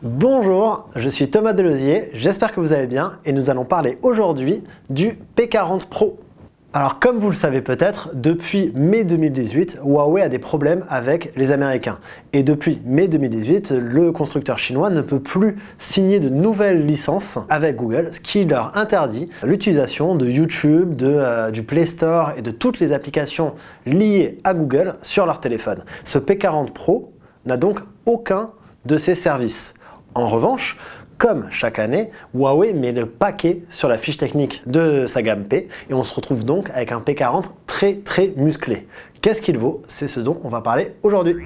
Bonjour, je suis Thomas Delosier, j'espère que vous allez bien et nous allons parler aujourd'hui du P40 Pro. Alors comme vous le savez peut-être, depuis mai 2018, Huawei a des problèmes avec les Américains. Et depuis mai 2018, le constructeur chinois ne peut plus signer de nouvelles licences avec Google, ce qui leur interdit l'utilisation de YouTube, du Play Store et de toutes les applications liées à Google sur leur téléphone. Ce P40 Pro n'a donc aucun de ces services. En revanche, comme chaque année, Huawei met le paquet sur la fiche technique de sa gamme P et on se retrouve donc avec un P40 très musclé. Qu'est-ce qu'il vaut? C'est ce dont on va parler aujourd'hui.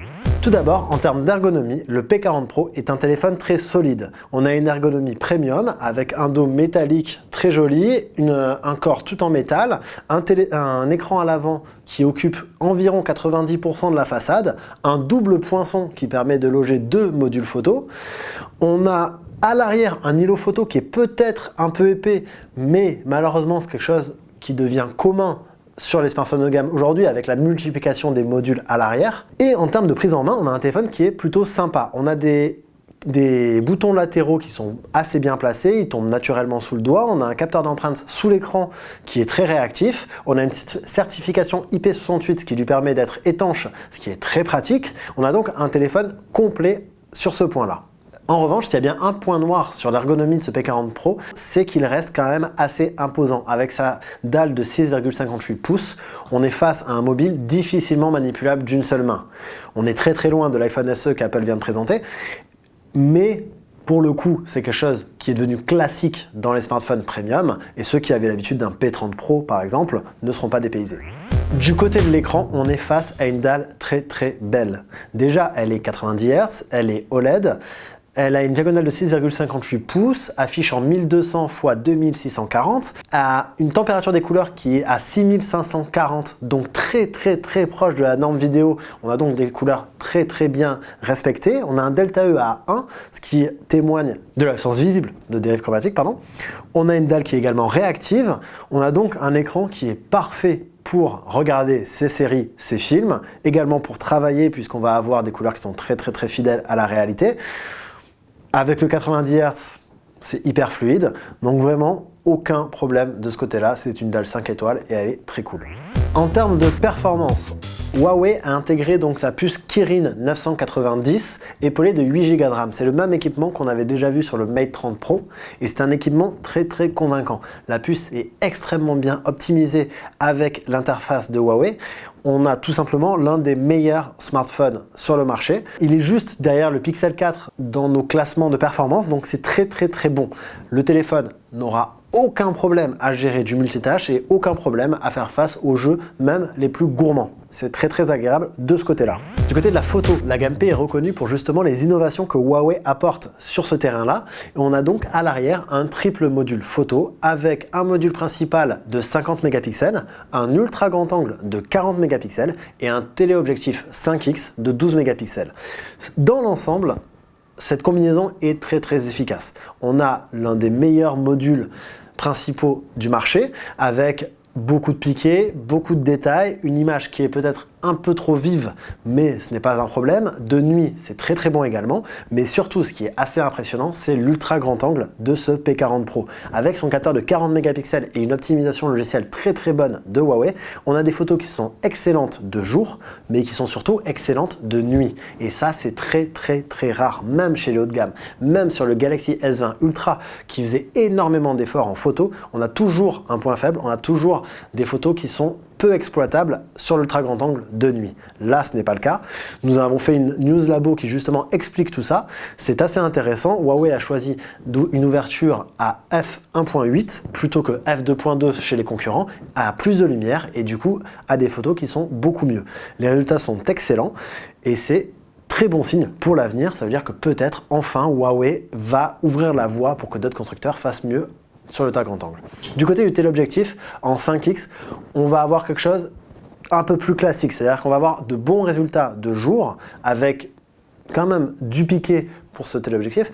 Tout d'abord, en termes d'ergonomie, le P40 Pro est un téléphone très solide. On a une ergonomie premium avec un dos métallique très joli, un corps tout en métal, un écran à l'avant qui occupe environ 90% de la façade, un double poinçon qui permet de loger 2 modules photo. On a à l'arrière un îlot photo qui est peut-être un peu épais, mais malheureusement c'est quelque chose qui devient commun sur les smartphones de gamme aujourd'hui avec la multiplication des modules à l'arrière. Et en termes de prise en main, on a un téléphone qui est plutôt sympa. On a des boutons latéraux qui sont assez bien placés, ils tombent naturellement sous le doigt. On a un capteur d'empreinte sous l'écran qui est très réactif. On a une certification IP68 qui lui permet d'être étanche, ce qui est très pratique. On a donc un téléphone complet sur ce point-là. En revanche, s'il y a bien un point noir sur l'ergonomie de ce P40 Pro, c'est qu'il reste quand même assez imposant. Avec sa dalle de 6,58 pouces, on est face à un mobile difficilement manipulable d'une seule main. On est très loin de l'iPhone SE qu'Apple vient de présenter, mais pour le coup, c'est quelque chose qui est devenu classique dans les smartphones premium, et ceux qui avaient l'habitude d'un P30 Pro, par exemple, ne seront pas dépaysés. Du côté de l'écran, on est face à une dalle très belle. Déjà, elle est 90 Hz, elle est OLED, elle a une diagonale de 6,58 pouces, affiche en 1200 x 2640, a une température des couleurs qui est à 6540, donc très proche de la norme vidéo. On a donc des couleurs très bien respectées. On a un delta E à 1, ce qui témoigne de l'absence visible de dérive chromatique, pardon. On a une dalle qui est également réactive. On a donc un écran qui est parfait pour regarder ses séries, ses films, également pour travailler puisqu'on va avoir des couleurs qui sont très fidèles à la réalité. Avec le 90 Hz, c'est hyper fluide, donc vraiment aucun problème de ce côté-là. C'est une dalle 5 étoiles et elle est très cool. En termes de performance, Huawei a intégré donc sa puce Kirin 990 épaulée de 8 Go de RAM. C'est le même équipement qu'on avait déjà vu sur le Mate 30 Pro et c'est un équipement très convaincant. La puce est extrêmement bien optimisée avec l'interface de Huawei. On a tout simplement l'un des meilleurs smartphones sur le marché. Il est juste derrière le Pixel 4 dans nos classements de performance, donc c'est très bon. Le téléphone n'aura aucun problème à gérer du multitâche et aucun problème à faire face aux jeux, même les plus gourmands. C'est très agréable de ce côté-là. Du côté de la photo, la gamme P est reconnue pour justement les innovations que Huawei apporte sur ce terrain-là. Et on a donc à l'arrière un triple module photo avec un module principal de 50 mégapixels, un ultra grand angle de 40 mégapixels et un téléobjectif 5x de 12 mégapixels. Dans l'ensemble, cette combinaison est très efficace. On a l'un des meilleurs modules principaux du marché avec beaucoup de piquets, beaucoup de détails, une image qui est peut-être un peu trop vive, mais ce n'est pas un problème. De nuit, c'est très bon également, mais surtout ce qui est assez impressionnant, c'est l'ultra grand angle de ce P40 Pro. Avec son capteur de 40 mégapixels et une optimisation logicielle très bonne de Huawei, on a des photos qui sont excellentes de jour, mais qui sont surtout excellentes de nuit. Et ça, c'est très rare, même chez les hauts de gamme. Même sur le Galaxy S20 Ultra, qui faisait énormément d'efforts en photo, on a toujours un point faible, on a toujours des photos qui sont peu exploitable sur l'ultra grand angle de nuit. Là, ce n'est pas le cas. Nous avons fait une news labo qui justement explique tout ça. C'est assez intéressant. Huawei a choisi une ouverture à f1.8 plutôt que f2.2 chez les concurrents, à plus de lumière et du coup à des photos qui sont beaucoup mieux. Les résultats sont excellents et c'est très bon signe pour l'avenir. Ça veut dire que peut-être enfin Huawei va ouvrir la voie pour que d'autres constructeurs fassent mieux sur le grand angle. Du côté du téléobjectif, en 5x, on va avoir quelque chose un peu plus classique, c'est-à-dire qu'on va avoir de bons résultats de jour avec quand même du piqué pour ce téléobjectif,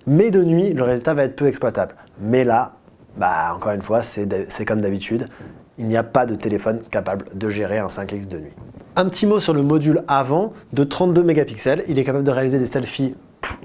mais de nuit, le résultat va être peu exploitable. Mais là, encore une fois, c'est comme d'habitude, il n'y a pas de téléphone capable de gérer un 5x de nuit. Un petit mot sur le module avant de 32 mégapixels, il est capable de réaliser des selfies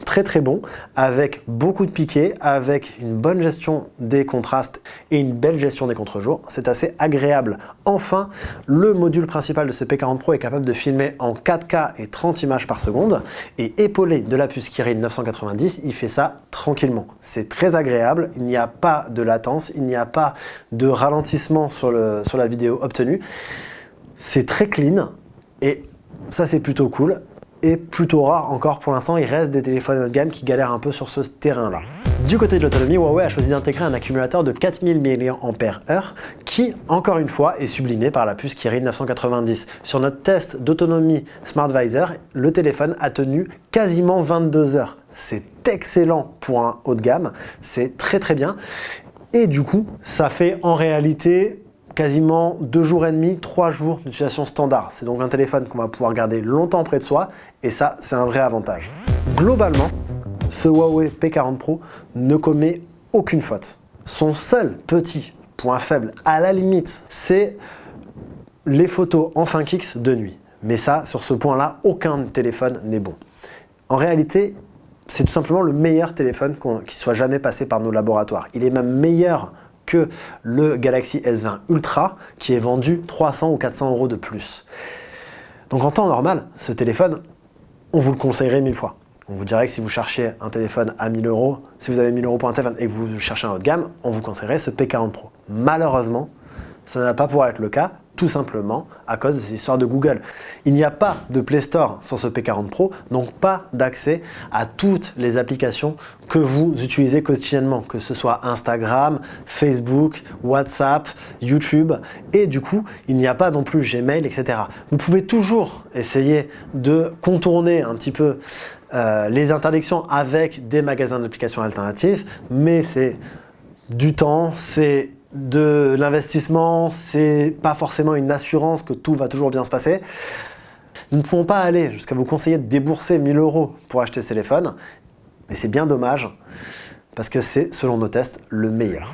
très très bon, avec beaucoup de piquets, avec une bonne gestion des contrastes et une belle gestion des contre-jours. C'est assez agréable. Enfin, le module principal de ce P40 Pro est capable de filmer en 4K et 30 images par seconde, et épaulé de la puce Kirin 990, il fait ça tranquillement. C'est très agréable, il n'y a pas de latence, il n'y a pas de ralentissement sur la vidéo obtenue. C'est très clean, et ça c'est plutôt cool. Et plutôt rare encore pour l'instant, il reste des téléphones haut de gamme qui galèrent un peu sur ce terrain-là. Du côté de l'autonomie, Huawei a choisi d'intégrer un accumulateur de 4000 mAh qui, encore une fois, est sublimé par la puce Kirin 990. Sur notre test d'autonomie SmartVisor, le téléphone a tenu quasiment 22 heures. C'est excellent pour un haut de gamme, c'est très très bien. Et du coup, ça fait en réalité quasiment 2 jours et demi, 3 jours d'utilisation standard. C'est donc un téléphone qu'on va pouvoir garder longtemps près de soi, et ça, c'est un vrai avantage. Globalement, ce Huawei P40 Pro ne commet aucune faute. Son seul petit point faible, à la limite, c'est les photos en 5x de nuit. Mais ça, sur ce point-là, aucun téléphone n'est bon. En réalité, c'est tout simplement le meilleur téléphone qui soit jamais passé par nos laboratoires. Il est même meilleur que le Galaxy S20 Ultra qui est vendu 300 ou 400 euros de plus. Donc en temps normal, ce téléphone, on vous le conseillerait 1000 fois. On vous dirait que si vous cherchez un téléphone à 1000 euros, si vous avez 1000 euros pour un téléphone et que vous cherchez un haut de gamme, on vous conseillerait ce P40 Pro. Malheureusement, ça ne va pas pouvoir être le cas, tout simplement à cause de ces histoires de Google. Il n'y a pas de Play Store sur ce P40 Pro, donc pas d'accès à toutes les applications que vous utilisez quotidiennement, que ce soit Instagram, Facebook, WhatsApp, YouTube, et du coup, il n'y a pas non plus Gmail, etc. Vous pouvez toujours essayer de contourner un petit peu les interdictions avec des magasins d'applications alternatives, mais c'est du temps, c'est de l'investissement, c'est pas forcément une assurance que tout va toujours bien se passer. Nous ne pouvons pas aller jusqu'à vous conseiller de débourser 1000 euros pour acheter ce téléphone, mais c'est bien dommage parce que c'est, selon nos tests, le meilleur.